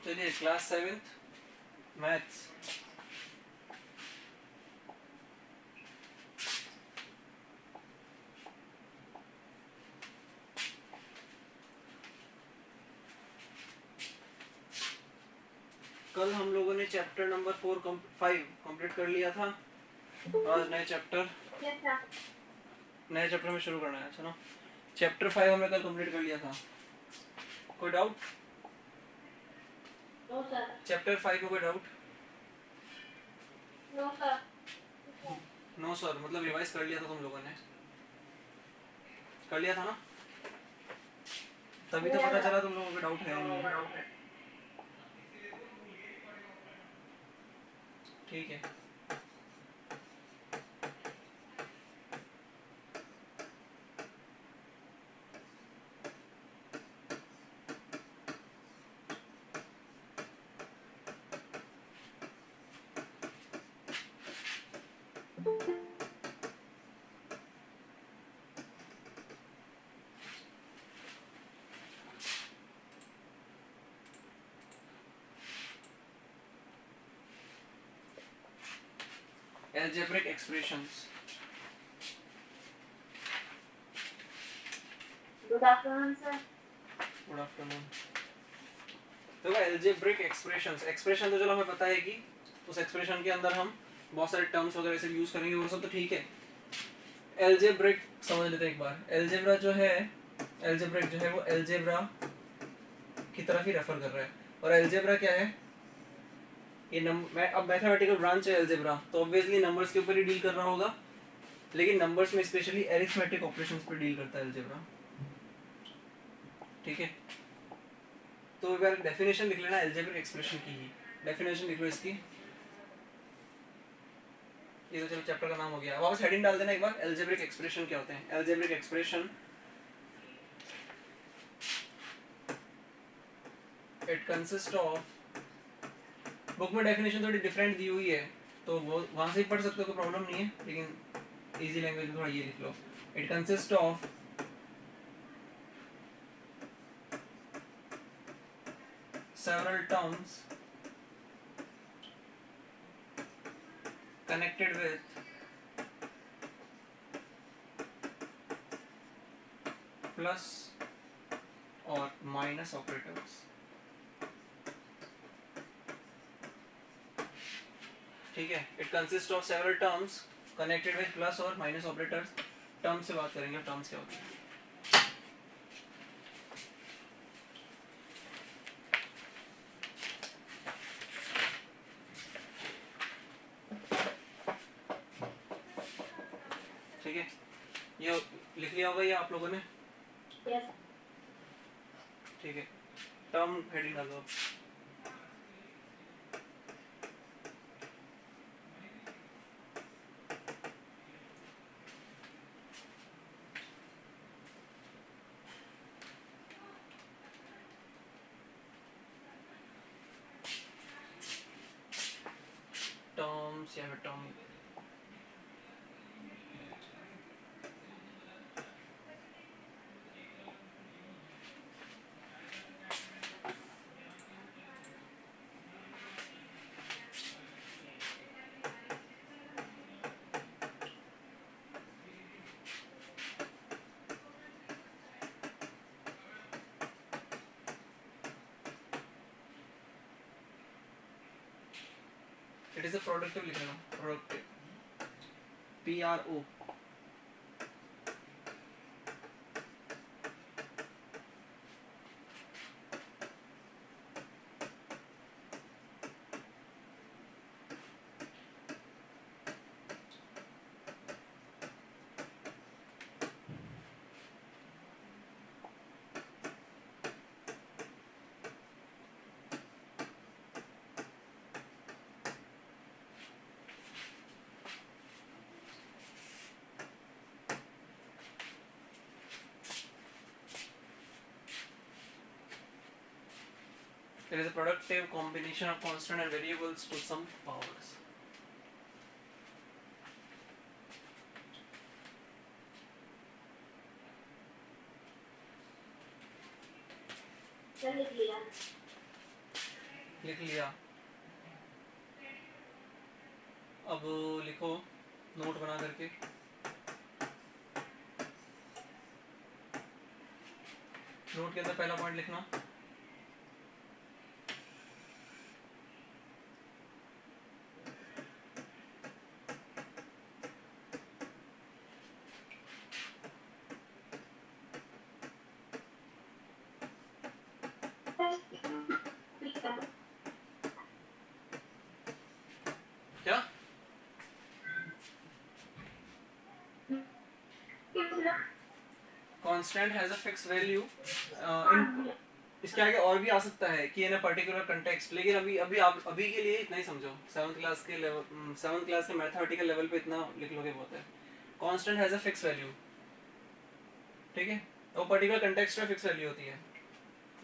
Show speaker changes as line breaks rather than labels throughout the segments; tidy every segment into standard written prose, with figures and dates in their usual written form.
चलिए class 7th maths. कल हम लोगों ने चैप्टर नंबर 5 कंप्लीट कर लिया था। आज नए चैप्टर में शुरू करना है। चलो चैप्टर 5 हमने कल कंप्लीट कर लिया था। कोई डाउट?
No sir.
चैप्टर 5 में कोई doubt?
No sir.
No sir मतलब रिवाइज कर लिया था तुम लोगों ने? कर लिया था ना? तभी तो पता चला तुम लोगों को डाउट है। ठीक है। Algebraic expressions.
Good afternoon sir.
Good afternoon. देखो algebraic expressions, एक्सप्रेशन तो चलो हमें पता है कि उस एक्सप्रेशन के अंदर हम बहुत सारे टर्म्स वगैरह से यूज करेंगे, वो सब तो ठीक है। algebraic समझ लेते हैं एक बार। algebra जो है, algebraic जो है वो algebra की तरफ ही रेफर कर रहा है। और algebra क्या है? ये मैं अब मैथमेटिकल ब्रांच है अलजेब्रा, तो ऑब्वियसली नंबर्स के ऊपर ही डील कर रहा होगा, लेकिन नंबर्स में स्पेशली एरिथमेटिक ऑपरेशंस पर डील करता है अलजेब्रा। ठीक है, तो एक बार डेफिनेशन लिख लेना अलजेब्रिक एक्सप्रेशन की ही। डेफिनेशन लिख लो इसकी। ये तो चलो चैप्टर का नाम हो गया। वापस हेडिंग डाल देना एक बार। अलजेब्रिक एक्सप्रेशन क्या होते हैं? Algebraic expression, it consist of, book में डेफिनेशन थोड़ी डिफरेंट दी हुई है तो वो वहां से ही पढ़ सकते हो, कोई प्रॉब्लम नहीं है, लेकिन इजी लैंग्वेज में थोड़ा ये लिख लो। It consist of several terms connected with plus or minus operators। ठीक है, it consist of several terms connected with plus और माइनस ऑपरेटर्स। टर्म्स से बात करेंगे, टर्म्स क्या होती है। ठीक है, ये लिख लिया होगा ये आप लोगों ने?
यस।
ठीक है, टर्म हेडिंग डाल दो। टर्म्स या term, it is a productive लिख लेना, productive, PRO। It is a productive combination of constant and variables to some powers।
Sir लिख लिया।
लिख लिया। अब लिखो नोट बना करके। नोट के अंदर पहला पॉइंट लिखना, क्या constant has a fix value. इन इसके आगे और भी आ सकता है कि इन अ पर्टिकुलर कंटेक्स्ट, लेकिन अभी के लिए इतना ही समझो। 7th क्लास के लेवल 7th क्लास के मैथमेटिकल लेवल पे इतना लिख लोगे बहुत है। Constant has a fix value, ठीक है, वो पर्टिकुलर कंटेक्स्ट में फिक्स वैल्यू होती है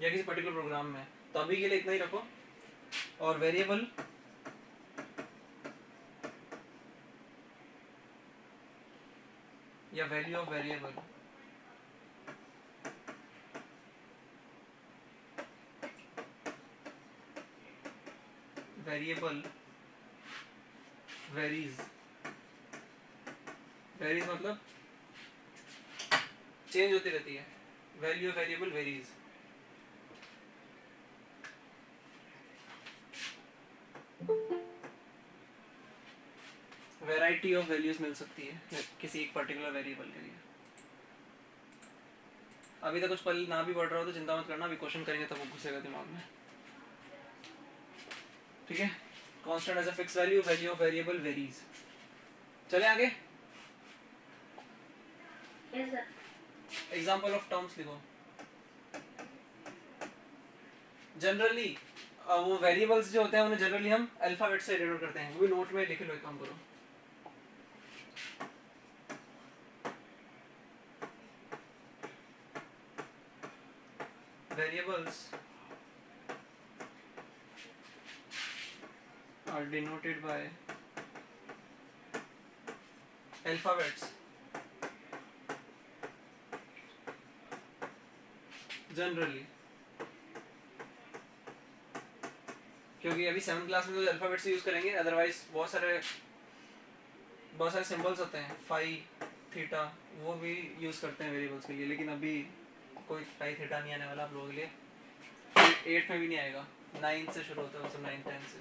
या किसी पर्टिकुलर प्रोग्राम में, तो अभी के लिए इतना ही रखो। और वेरिएबल या value of variable, variable varies, varies मतलब चेंज होती रहती है। Value of variable varies. Variety of values मिल सकती है किसी एक पर्टिकुलर वेरिएबल के लिए। अभी तक कुछ पल ना भी पढ़ रहा हो तो चिंता मत करना, अभी क्वेश्चन करेंगे तब वो घुसेगा दिमाग में, ठीक है। Constant as a fix value, value of variable varies. चले आगे।
Yes sir.
Example of terms लिखो। जनरली वो वेरिएबल्स जो होते हैं उन्हें जनरली हम अल्फाबेट से डिनोट करते हैं, वो भी नोट में लिख लो, एक काम करो। Variables are denoted by alphabets generally, क्योंकि अभी 7th क्लास में तो अल्फाबेट से यूज करेंगे, अदरवाइज बहुत सारे सिंबल्स होते हैं, फाई थीटा, वो भी यूज करते हैं वेरिएबल्स के लिए, लेकिन अभी कोई फाई थीटा नहीं आने वाला आप लोगों के लिए, 8th में भी नहीं आएगा, 9th से शुरू होता है, मतलब 9th 10th से।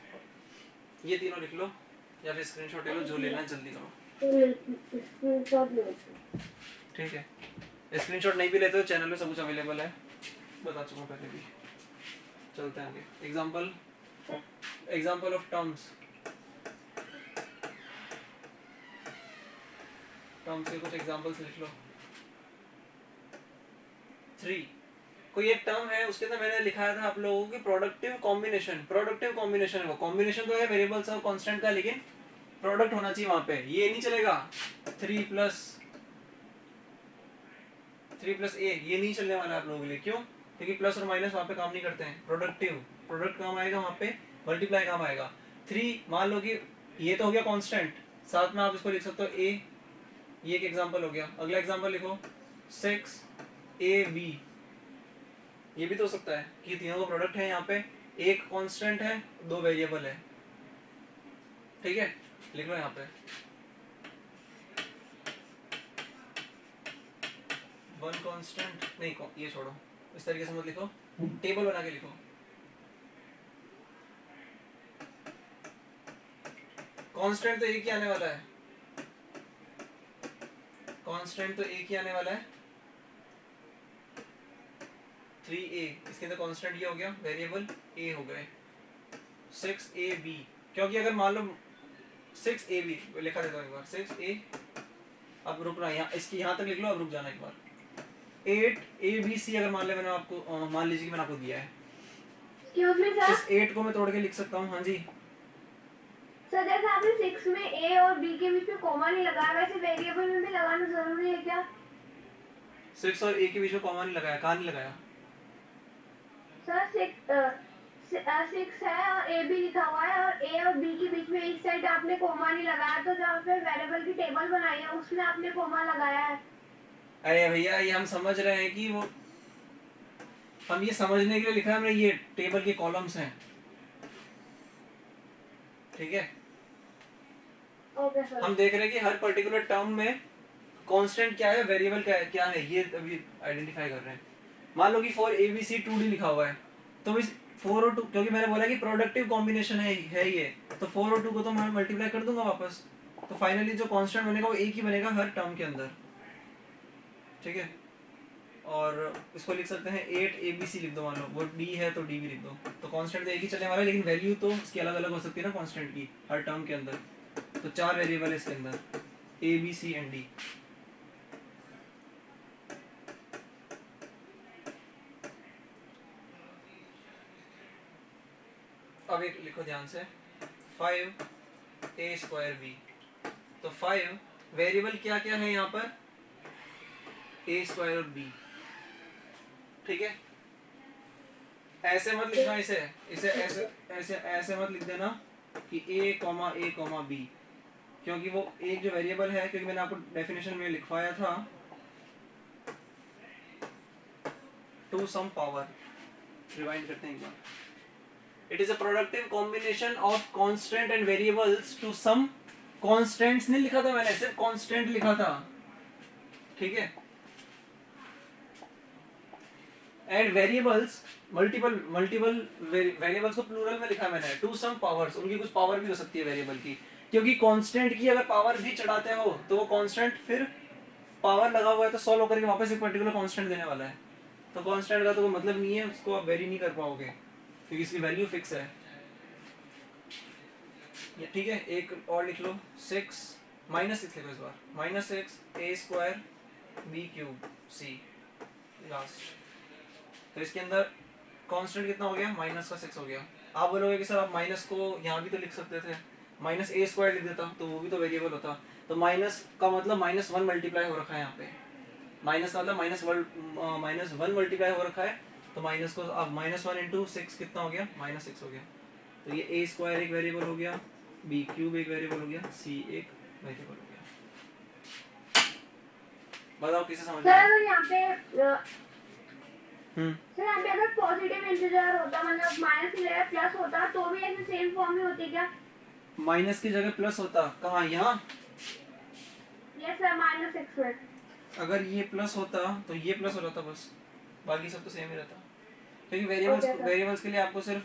ये तीनों लिख लो या फिर स्क्रीनशॉट ले लो, जो लेना है जल्दी करो,
स्क्रीनशॉट ले लो।
ठीक है। स्क्रीनशॉट नहीं भी लेते तो चैनल पे सब कुछ अवेलेबल है, बता चुका हूँ पहले भी। चलते हैं आगे। एग्जांपल ऑफ टर्म्स के कुछ एग्जांपल्स लिख लो। 3 कोई एक टर्म है, उसके अंदर मैंने लिखाया था आप लोगों की प्रोडक्टिव कॉम्बिनेशन है, वो कॉम्बिनेशन तो है वेरिएबल्स और कांस्टेंट का, लेकिन प्रोडक्ट होना चाहिए वहां पे, ये नहीं चलेगा 3 प्लस ए, ये नहीं चलने वाला आप लोगों के लिए। क्यों? क्योंकि प्लस और माइनस वहां पे काम नहीं करते हैं। प्रोडक्ट काम आएगा वहां पे, मल्टीप्लाई काम आएगा। 3 मान लो कि ये तो हो गया कांस्टेंट, साथ में आप इसको लिख सकते हो ए, ये एक एग्जांपल हो गया। अगला एग्जांपल लिखो 6ab, ये भी तो हो सकता है कि तीनों का प्रोडक्ट है, यहाँ पे एक कांस्टेंट है, 2 वेरिएबल है, ठीक है। लिख लो यहाँ पे 1 कांस्टेंट, नहीं ये छोड़ो, इस तरीके से मत लिखो, टेबल बना के लिखो। कांस्टेंट तो एक ही आने वाला है, कांस्टेंट तो एक ही आने वाला है 3a, इसके अंदर कांस्टेंट ये हो गया, वेरिएबल a हो गए 6ab, क्योंकि अगर मान लो 6ab लिखा देता हूँ एक बार 6a, अब रुकना यहाँ, इसकी यहाँ तक लिख लो, अब रुक जाना एक बार। 8abc अगर मान ले मैंने आपको मान लीजिए कि मैंने आपको दिया है, इस 8 को मैं तोड़ के लिख सकता हूँ। हाँ जी
सर, जैसे आपने 6 में a और b के बीच में कॉमा नहीं लगाया, वैसे वेरिएबल में भी लगाना जरूरी है क्या?
6 और a के बीच में कॉमा नहीं लगाया, कहाँ नहीं लगाया
सर? 6 है और a b लिखा हुआ है, और a और b के बीच में एक साइड आपने कॉमा नहीं लगाया, तो जहाँ पे वेरिएबल की टेबल बनाई है उसमें आपने कॉमा लगाया है।
अरे भैया, ये हम समझ रहे हैं कि वो हम ये समझने के लिए लिखा है हमने, ये टेबल के कॉलम्स हैं, ठीक है।
Okay sir.
हम देख रहे हैं कि हर पर्टिकुलर टर्म में कांस्टेंट क्या है, वेरिएबल क्या है, ये अभी आइडेंटिफाई कर रहे हैं। मान लो कि फॉर ABC 2D लिखा हुआ है, तो इस 4 और 2, क्योंकि मैंने बोला कि प्रोडक्टिव कॉम्बिनेशन है ये, तो 4 और 2 को तो मैं मल्टीप्लाई कर दूंगा वापस, तो फाइनली जो कांस्टेंट बनेगा वो एक ही बनेगा हर टर्म के अंदर, ठीक है। और इसको लिख सकते हैं 8ABC लिख दो, मान लो वो D है तो D भी लिख दो, तो कांस्टेंट तो एक ही चलने वाला है, लेकिन वैल्यू तो इसकी अलग अलग हो सकती है ना कांस्टेंट की हर टर्म के अंदर। तो 4 वेरिएबल है इसके अंदर, ABC एंड D। अब एक लिखो ध्यान से, 5A²B, तो 5 वेरिएबल क्या क्या है यहाँ पर, A² और B, ठीक है। ऐसे मत लिखना इसे इसे ऐसे ऐसे ऐसे मत लिख देना कि A, B, क्योंकि वो एक जो वेरिएबल है, क्योंकि मैंने आपको डेफिनेशन में लिखवाया था, टू सम पावर, रिवाइंड करते हैं एक बार, it is a productive combination of constant and variables to sum, constants नहीं लिखा था मैंने, सिर्फ कांस्टेंट लिखा था, ठीक है। एंड वेरिएबल्स, मल्टीपल वेरिएबल्स को प्लूरल में लिखा मैंने, टू सम पावर्स, उनकी कुछ पावर भी हो सकती है वेरिएबल की, क्योंकि कांस्टेंट की अगर पावर भी चढ़ाते हो तो वो कांस्टेंट फिर पावर लगा हुआ है तो सॉल्व होकर के वापस एक पर्टिकुलर कांस्टेंट देने वाला है, तो कांस्टेंट का तो कोई मतलब नहीं है, उसको आप वेरी नहीं कर पाओगे क्योंकि इसकी वैल्यू फिक्स है, ठीक है। एक और लिख लो, 6 -6 लिखो इस बार, -6 A²B³ C लास्ट, तो इसके अंदर कांस्टेंट कितना हो गया, -6 हो गया। आप बोलोगे कि सर आप माइनस को यहाँ भी तो लिख सकते थे, -A² लिख देता तो वो भी तो वेरिएबल होता, तो माइनस का मतलब -1 मल्टीप्लाई हो रखा है यहाँ पे, माइनस का मतलब -1 मल्टीप्लाई हो रखा है, तो माइनस को अब -1 × 6 कितना हो गया, -6 हो गया, तो ये A² एक वेरिएबल हो गया, B³ एक वेरिएबल हो गया, C एक वेरिएबल हो गया। बताओ किसे समझ में आया?
सर यहाँ पे सर यहाँ पे अगर पॉजिटिव इंटीजर होता, मतलब माइनस की जगह प्लस होता, तो भी ऐसे सेम फॉर्म में होती क्या?
माइनस की जगह प्लस होता, कहाँ, यहाँ?
यस सर, -6 में।
अगर ये प्लस होता तो ये प्लस हो जाता बस, बाकी सब तो सेम ही रहता, क्योंकि वेरिएबल्स के लिए आपको सिर्फ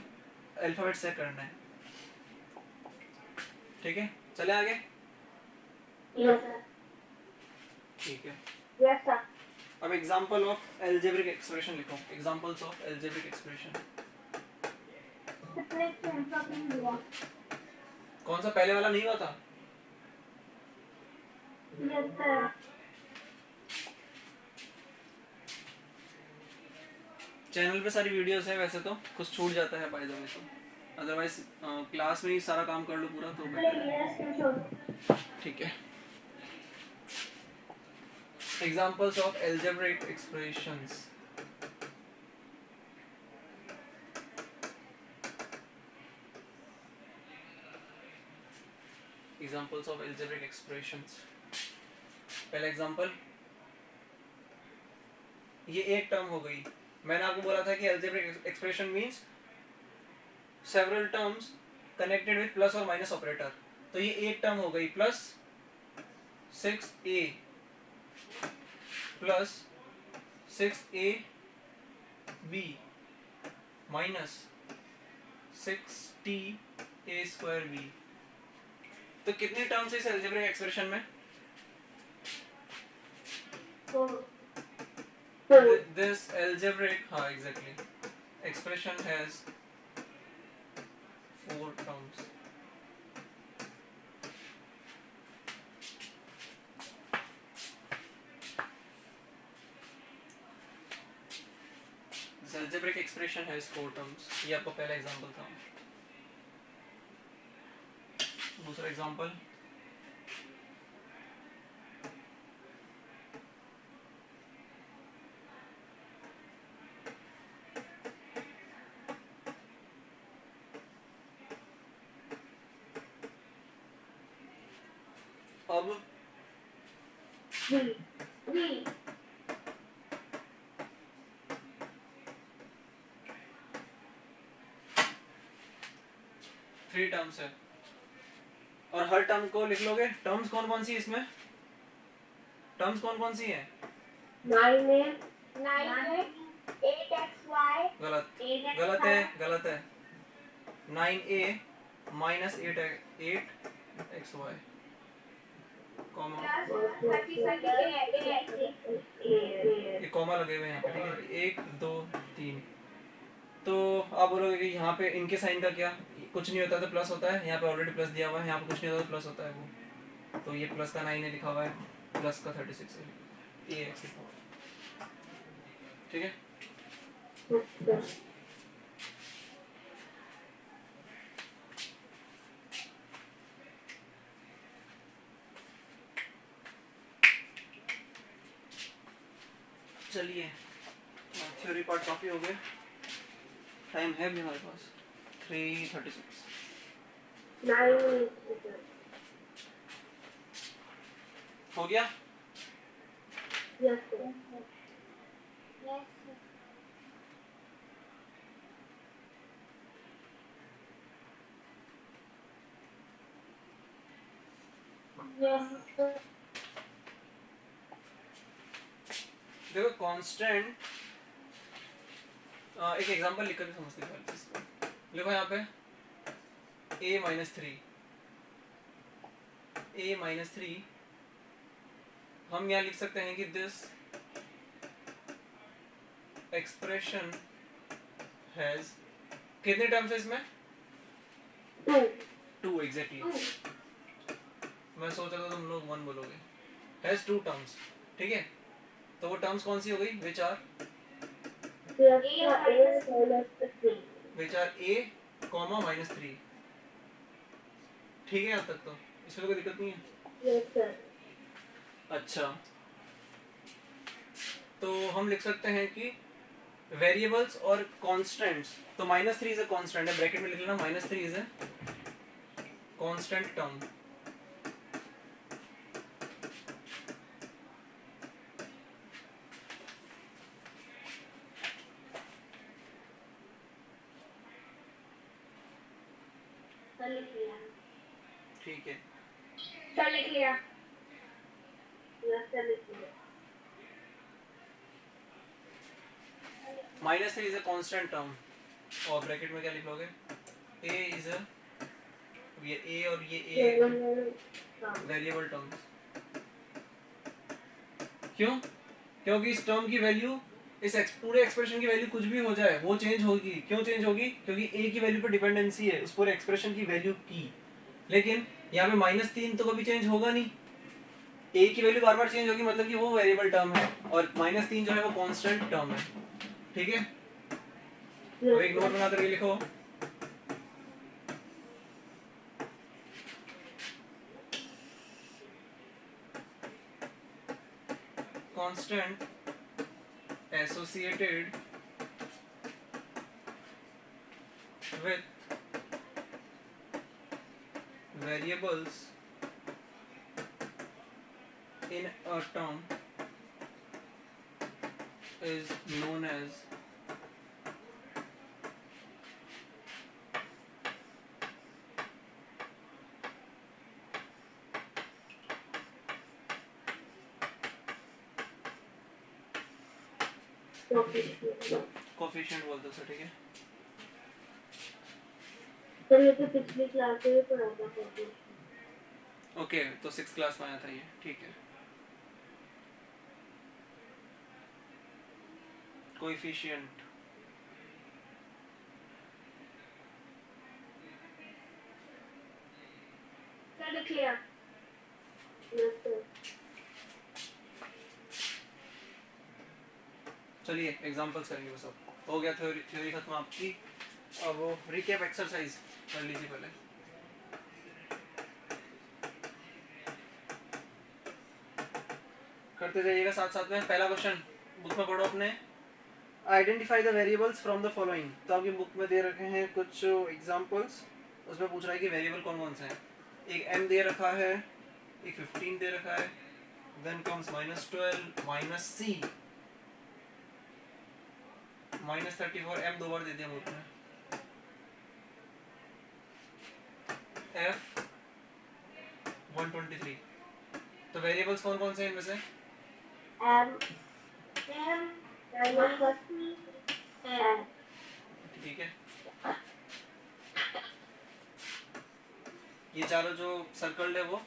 अल्फाबेट सेट करना है, ठीक है। चले आगे,
यस सर।
ठीक है।
Yes sir.
अब एग्जांपल ऑफ अलजेब्रिक एक्सप्रेशन लिखो, एग्जांपल्स ऑफ अलजेब्रिक एक्सप्रेशन। कौन सा पहले वाला नहीं हुआ था?
Yes sir.
चैनल पे सारी वीडियोस है, वैसे तो कुछ छूट जाता है बाय द वे, तो अदरवाइज क्लास में ही सारा काम कर लो पूरा तो बेटर है, ठीक है। Examples of algebraic expressions, examples of algebraic expressions. पहला एग्जांपल, ये एक टर्म हो गई, मैंने आपको बोला था कि algebraic expression means several terms connected with plus और माइनस ऑपरेटर, तो ये एक टर्म हो गई, +6A प्लस 6AB -6TA²B, तो कितने टर्म्स है इस अलजेब्रिक एक्सप्रेशन में? This algebraic expression has 4 terms. This algebraic expression has 4 terms. ये आपको पहला एग्जांपल था। दूसरा एग्जांपल, अब थ्री टर्म्स है, और हर टर्म को लिख लोगे। टर्म्स कौन कौन सी इसमें, टर्म्स कौन कौन सी है?
8xy
गलत गलत है, गलत है। 9a माइनस 8xy कॉमा, एक कॉमा लगे हुए हैं यहाँ पे, ठीक है, 1 2 3। तो आप बोलोगे कि यहाँ पे इनके साइन का क्या, कुछ नहीं होता तो प्लस होता है, यहाँ पे ऑलरेडी प्लस दिया हुआ है, यहाँ पे कुछ नहीं होता तो प्लस होता है वो, तो ये प्लस का 9 है लिखा हुआ है, प्लस का 36 है, ये x लिखा हुआ है, ठीक है। चलिए थ्योरी पार्ट काफी हो गए, टाइम है भी हमारे पास 3:36। हो गया? देखो कांस्टेंट, एक एग्जांपल लिख कर समझते हैं पहले इसको। देखो यहाँ पे a माइनस थ्री, हम यहाँ लिख सकते हैं कि दिस एक्सप्रेशन हैज, कितने टर्म्स है इसमें? 2 एग्जैक्टली। मैं सोच रहा था तुम लोग 1 बोलोगे। हैज 2 टर्म्स, ठीक है। तो वो टर्म्स कौन सी हो गई? Which are a comma minus 3, ठीक है यहाँ तक तो इसमें कोई दिक्कत नहीं है? अच्छा, तो हम लिख सकते हैं कि वेरिएबल्स और कांस्टेंट्स, तो -3 इज अ कांस्टेंट है, ब्रैकेट में लिख लेना, -3 इज अ कांस्टेंट टर्म। ठीक है,
सर लिख लिया।
-3 इज अ कांस्टेंट टर्म, और ब्रैकेट में क्या लिखोगे? a इज अ, ये a और ये a वेरिएबल टर्म। क्यों? क्योंकि इस टर्म की वैल्यू, इस पूरे एक्सप्रेशन की वैल्यू कुछ भी हो जाए वो चेंज होगी। क्यों चेंज होगी? क्योंकि a की वैल्यू पर डिपेंडेंसी है उस पूरे एक्सप्रेशन की वैल्यू की। लेकिन यहाँ पे -3 तो कभी चेंज होगा नहीं, a की वैल्यू बार बार चेंज होगी, मतलब कि वो वेरिएबल टर्म है, और -3 जो है वो कांस्टेंट टर्म है, ठीक है। अब एक नोट बना करके लिखो, constant associated with variables in a term is known as coefficient बोलते हैं उसे, ठीक है।
सर ये तो पिछली क्लास में पढ़ा था।
ओके, तो 6th क्लास में आया था ये, ठीक है। कोएफिशिएंट,
सर लिख लिया।
चलिए एग्जांपल्स करेंगे वो सब। हो गया थ्योरी खत्म आपकी। अब वो रिकैप एक्सरसाइज कर लीजिए पहले। करते जाइएगा साथ साथ में। पहला क्वेश्चन बुक में पढ़ो अपने, identify the variables from the following. तो आपकी बुक में दे रखे हैं कुछ एग्जांपल्स, उसमें पूछ रहा है कि वेरिएबल कौन कौन से हैं। एक m दे रखा है, एक 15 दे रखा है, देन कम्स -12, -c, -34, m दो बार दे दिया बुक में, f 123। तो वेरिएबल्स कौन कौन से हैं इनमें से?
M
ठीक है, ये चारों जो सर्कल्ड है वो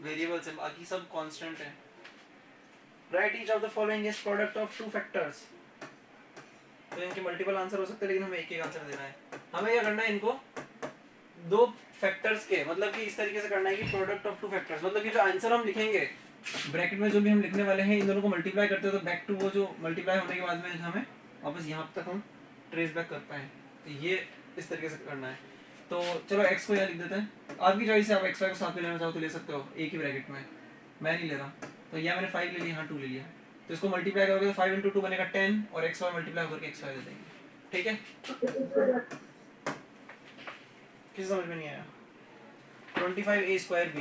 वेरिएबल्स हैं, बाकी सब कांस्टेंट है। Right each of the following is product of two factors. तो इनके मल्टीपल आंसर हो सकते हैं, लेकिन हमें एक एक आंसर देना है। हमें क्या करना है, इनको दो फैक्टर्स के, मतलब कि इस तरीके से करना है कि प्रोडक्ट ऑफ टू फैक्टर्स, मतलब कि जो आंसर हम लिखेंगे ब्रैकेट में जो भी हम लिखने वाले हैं, इन दोनों को मल्टीप्लाई करते हैं तो बैक टू वो जो मल्टीप्लाई होने के बाद में हमें वापस यहाँ तक हम ट्रेस बैक कर पाए। तो ये इस तरीके से करना है। तो चलो x को यहाँ लिख देते हैं। आपकी चॉइस है, आप x y को साथ में लेना चाहो तो ले सकते हो एक ही ब्रैकेट में, मैं नहीं ले रहा। तो यहाँ मैंने 5 ले लिया, यहाँ 2 ले लिया। तो इसको मल्टीप्लाई करोगे तो 5 इंटू 2 बनेगा 10 और x y मल्टीप्लाई करके x y दे देंगे। ठीक है, किसी समझ में नहीं आया? 25a square b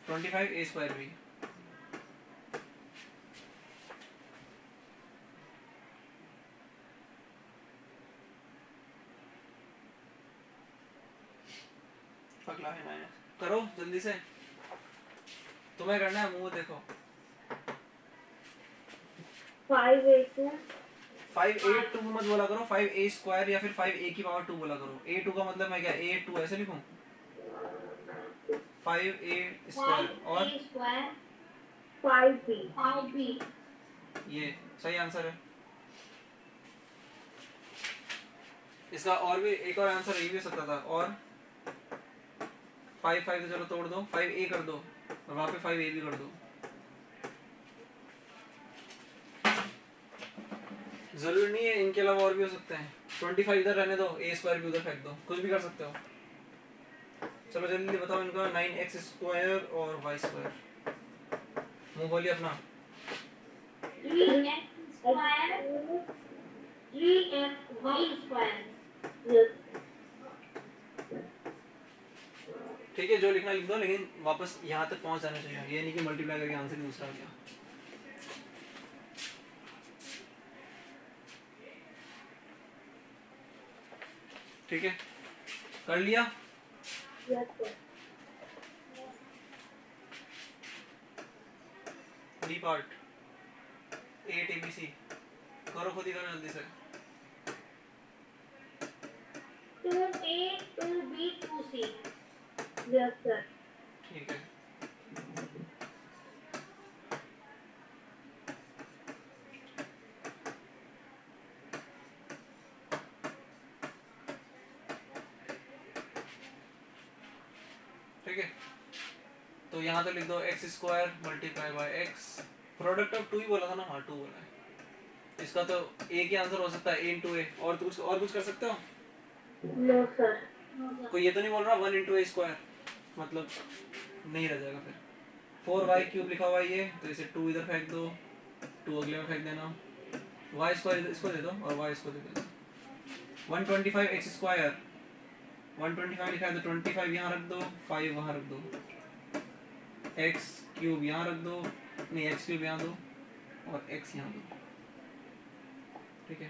25a square b पगला है ना, करो जल्दी से, तुम्हें करना है, मुंह देखो।
5a2
5a2 मत बोला करो, 5a स्क्वायर या फिर 5a की पावर 2 बोला करो। a2 का मतलब मैं क्या a2 ऐसे लिखूं? 5a स्क्वायर और
5b
ये सही आंसर है। इसका और भी एक और आंसर ये भी हो सकता था, और 5 5 तो चलो तोड़ दो, 5a कर दो और वहां पे 5a भी कर दो। जरूरी नहीं है, इनके अलावा और भी हो सकते हैं। 25 इधर रहने दो, a स्क्वायर भी उधर फेंक दो, कुछ भी कर सकते हो। चलो जल्दी बताओ इनका। 9x स्क्वायर और y स्क्वायर, मुंह बोलिए अपना।
3xy2
ठीक है, जो लिखना लिख दो, लेकिन वापस यहाँ तक पहुँच जाना चाहिए। ये नहीं कि मल्टीप्लाई करके आंसर दूसरा आ गया। ठीक है, कर लिया। डी पार्ट 8 ABC करो, खुद ही करो जल्दी से।
2a 2b 2c। Yes sir.
ठीक है, ठीक है, तो यहाँ तो लिख दो x square multiply by x। Product of 2 ही बोला था ना? हाँ 2 बोला है। इसका तो a की आंसर हो सकता है a इंटू ए, और कुछ कर सकते हो?
No sir.
कोई ये तो नहीं बोल रहा 1 इंटू ए स्क्वायर, मतलब नहीं रह जाएगा फिर। 4y क्यूब लिखा हुआ है ये, तो इसे 2 इधर फेंक दो, 2 अगले में फेंक देना। y स्क्वायर इसको दे दो और y इसको दे दो। 125x स्क्वायर, 125 लिखा है तो 25 यहाँ रख दो, 5 वहाँ रख दो। x क्यूब यहाँ रख दो, नहीं x क्यूब यहाँ दो और x यहाँ दो। ठीक है,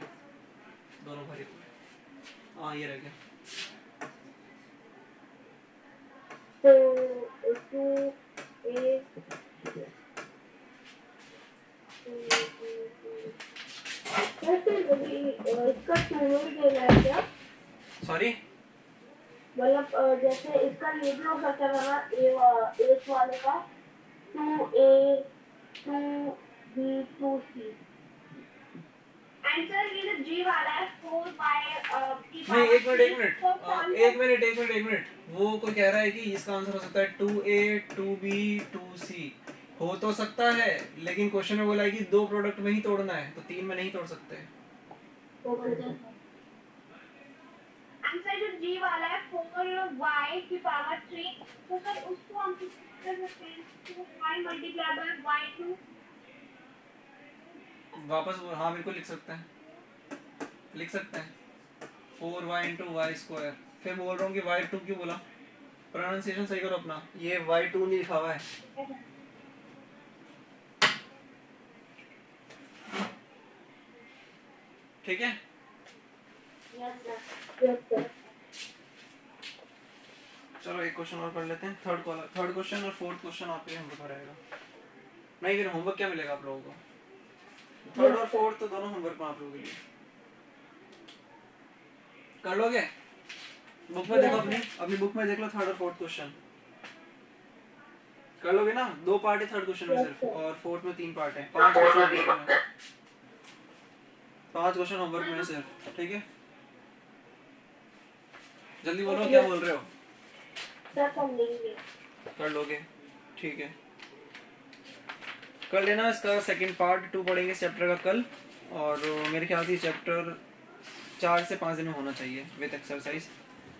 दोनों भरे हुए। हाँ ये रह गया।
तो 2a इसका 2 ही देना है क्या?
सॉरी,
मतलब जैसे इसका ये भी हो सकता था ना, ए वाले का 2a 2b 2c। आंसर ये जो जी वाला है 4 की
नहीं एक मिनट
पावर
एक मिनट, वो कोई कह रहा है कि इसका आंसर हो सकता है 2a 2b 2c। हो तो सकता है, लेकिन क्वेश्चन में बोला है कि दो प्रोडक्ट में ही तोड़ना है, तो तीन में नहीं तोड़ सकते।
आंसर जो जी वाला है 4y की पावर 3, तो सर उसको हम कर सकते हैं 4y मल्टीप्लाई बाय y2।
वापस हाँ बिल्कुल लिख सकते हैं, 4y इंटू वाई स्क्वायर। फिर बोल रहा हूँ कि y2 क्यों बोला, प्रोनाउंसिएशन सही करो अपना, ये y2 नहीं लिखा हुआ है। ठीक है,
यस सर।
चलो एक क्वेश्चन और कर लेते हैं, थर्ड क्वेश्चन और फोर्थ क्वेश्चन आपके होमवर्क में रहेगा। नहीं फिर होमवर्क क्या मिलेगा आप लोगों को? थर्ड और फोर्थ तो दोनों होमवर्क में आप लोगों के लिए। कर लोगे? बुक में देखो, अपनी बुक में देख लो थर्ड और फोर्थ क्वेश्चन कर लोगे ना? 2 पार्ट है थर्ड क्वेश्चन में सिर्फ, और फोर्थ में 3 पार्ट है। 5 क्वेश्चन होमवर्क में सिर्फ, ठीक है? जल्दी बोलो क्या बोल रहे हो? कर लोगे, ठीक है। कर लेना इसका सेकंड पार्ट 2 पढ़ेंगे इस चैप्टर का कल, और मेरे ख्याल से चैप्टर 4 से 5 दिन में होना चाहिए विद एक्सरसाइज,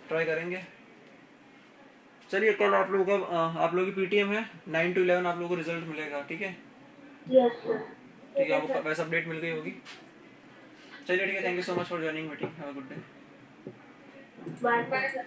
ट्राई करेंगे। चलिए कल आप लोगों की पीटीएम है, 9 to 11 आप लोगों को रिजल्ट मिलेगा, ठीक है?
Yes sir.
ठीक है, आपको वैसे अपडेट मिल गई होगी। चलिए ठीक है, thank you so much for joining meeting, have a good day.
Bye bye.